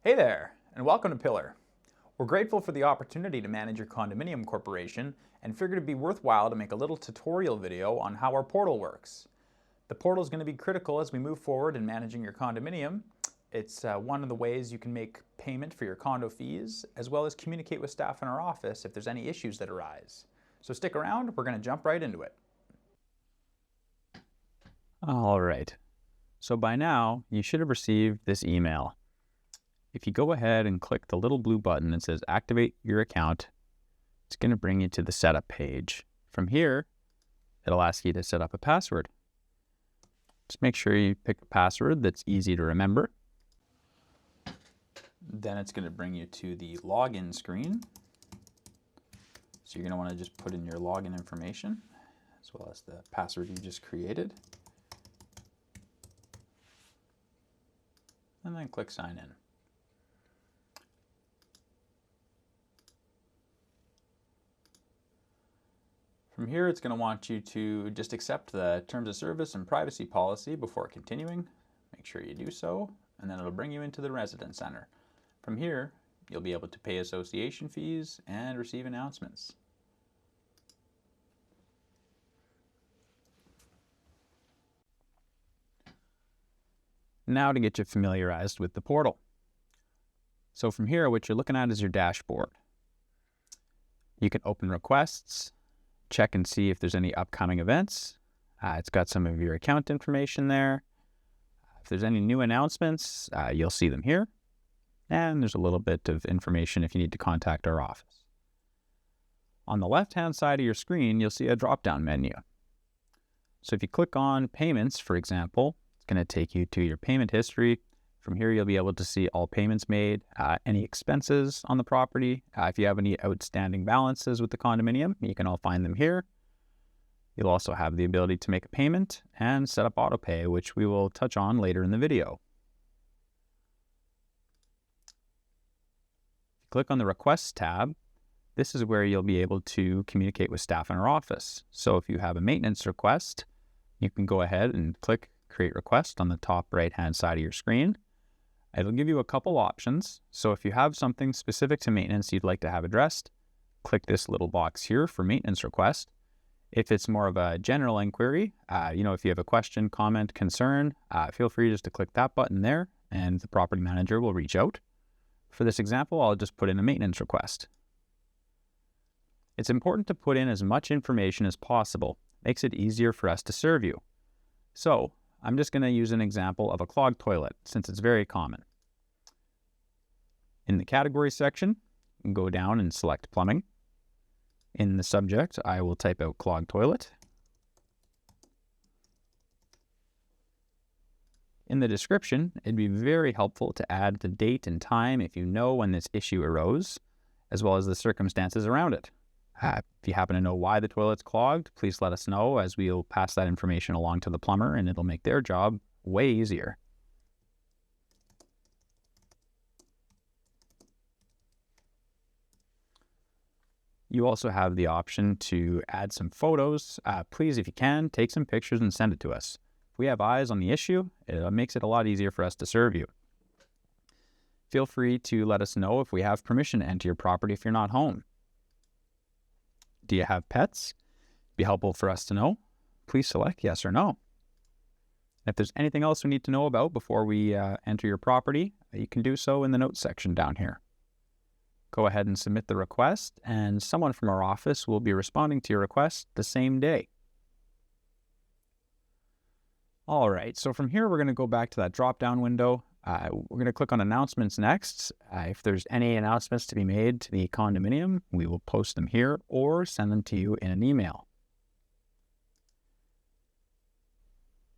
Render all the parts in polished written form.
Hey there, and welcome to Pillar. We're grateful for the opportunity to manage your condominium corporation and figured it'd be worthwhile to make a little tutorial video on how our portal works. The portal is going to be critical as we move forward in managing your condominium. It's one of the ways you can make payment for your condo fees, as well as communicate with staff in our office if there's any issues that arise. So stick around, we're going to jump right into it. All right, so by now you should have received this email. If you go ahead and click the little blue button that says activate your account, it's going to bring you to the setup page. From here, it'll ask you to set up a password. Just make sure you pick a password that's easy to remember. Then it's going to bring you to the login screen. So you're going to want to just put in your login information as well as the password you just created. And then click sign in. From here, it's going to want you to just accept the terms of service and privacy policy before continuing. Make sure you do so, and then it'll bring you into the residence center. From here, you'll be able to pay association fees and receive announcements. Now to get you familiarized with the portal. So from here, what you're looking at is your dashboard. You can open requests, check and see if there's any upcoming events. It's got some of your account information there. If there's any new announcements, you'll see them here. And there's a little bit of information if you need to contact our office. On the left-hand side of your screen, you'll see a drop-down menu. So if you click on payments, for example, it's going to take you to your payment history. From here, you'll be able to see all payments made, any expenses on the property. If you have any outstanding balances with the condominium, you can all find them here. You'll also have the ability to make a payment and set up auto pay, which we will touch on later in the video. If you click on the Requests tab, this is where you'll be able to communicate with staff in our office. So if you have a maintenance request, you can go ahead and click Create Request on the top right-hand side of your screen. It'll give you a couple options. So if you have something specific to maintenance you'd like to have addressed, click this little box here for maintenance request. If it's more of a general inquiry, if you have a question, comment, concern, feel free just to click that button there and the property manager will reach out. For this example, I'll just put in a maintenance request. It's important to put in as much information as possible. Makes it easier for us to serve you. So I'm just going to use an example of a clogged toilet since it's very common. In the category section, go down and select plumbing. In the subject, I will type out clogged toilet. In the description, it'd be very helpful to add the date and time if you know when this issue arose, as well as the circumstances around it. If you happen to know why the toilet's clogged, please let us know as we'll pass that information along to the plumber and it'll make their job way easier. You also have the option to add some photos. Please, if you can, take some pictures and send it to us. If we have eyes on the issue, it makes it a lot easier for us to serve you. Feel free to let us know if we have permission to enter your property if you're not home. Do you have pets? It'd be helpful for us to know. Please select yes or no. If there's anything else we need to know about before we enter your property, you can do so in the notes section down here. Go ahead and submit the request, and someone from our office will be responding to your request the same day. All right, so from here, we're going to go back to that drop-down window. We're going to click on announcements next. If there's any announcements to be made to the condominium, we will post them here or send them to you in an email.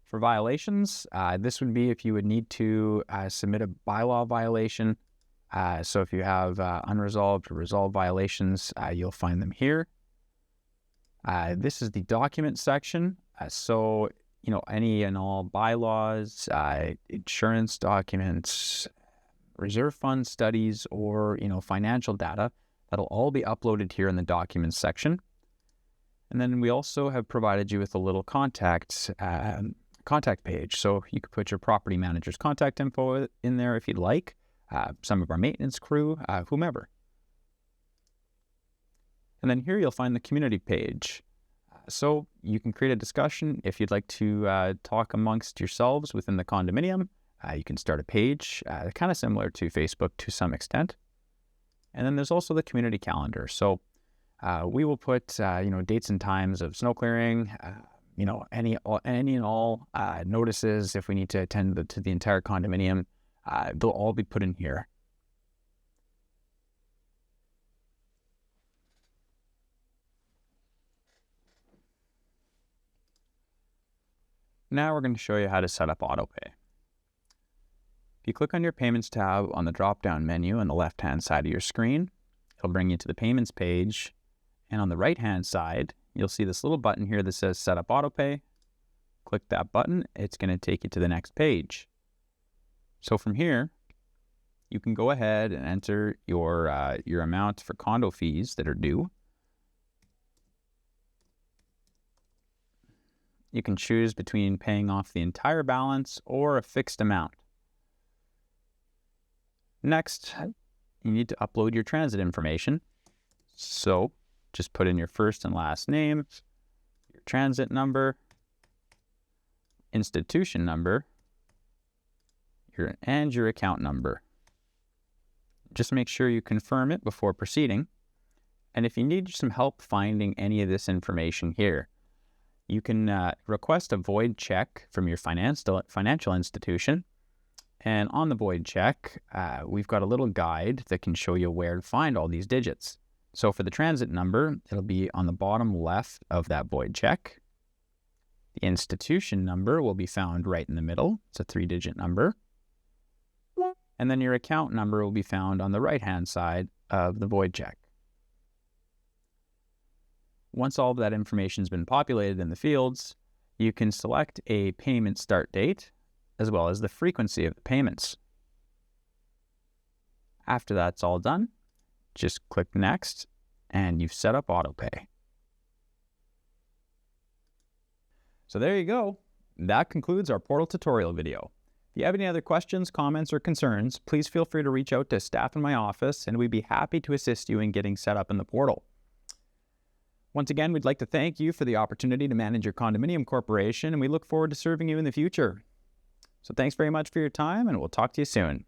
For violations, this would be if you would need to submit a bylaw violation. So if you have unresolved or resolved violations, you'll find them here. This is the document section. Any and all bylaws, insurance documents, reserve fund studies, or, financial data, that'll all be uploaded here in the documents section. And then we also have provided you with a little contact page. So you could put your property manager's contact info in there if you'd like. some of our maintenance crew, whomever. And then here you'll find the community page. So you can create a discussion if you'd like to talk amongst yourselves within the condominium. You can start a page, kind of similar to Facebook to some extent. And then there's also the community calendar. So we will put dates and times of snow clearing, any and all notices if we need to attend to the entire condominium. They'll all be put in here. Now we're going to show you how to set up autopay. If you click on your Payments tab on the drop-down menu on the left-hand side of your screen, it'll bring you to the Payments page. And on the right-hand side, you'll see this little button here that says Set up Autopay. Click that button. It's going to take you to the next page. So from here, you can go ahead and enter your amount for condo fees that are due. You can choose between paying off the entire balance or a fixed amount. Next, you need to upload your transit information. So just put in your first and last name, your transit number, institution number, and your account number. Just make sure you confirm it before proceeding. And if you need some help finding any of this information here, you can request a void check from your financial institution. And on the void check, we've got a little guide that can show you where to find all these digits. So for the transit number, it'll be on the bottom left of that void check. The institution number will be found right in the middle. It's a 3-digit number. And then your account number will be found on the right-hand side of the void check. Once all of that information has been populated in the fields, you can select a payment start date as well as the frequency of the payments. After that's all done, just click Next and you've set up autopay. So there you go. That concludes our portal tutorial video. If you have any other questions, comments, or concerns, please feel free to reach out to staff in my office and we'd be happy to assist you in getting set up in the portal. Once again, we'd like to thank you for the opportunity to manage your condominium corporation, and we look forward to serving you in the future. So thanks very much for your time, and we'll talk to you soon.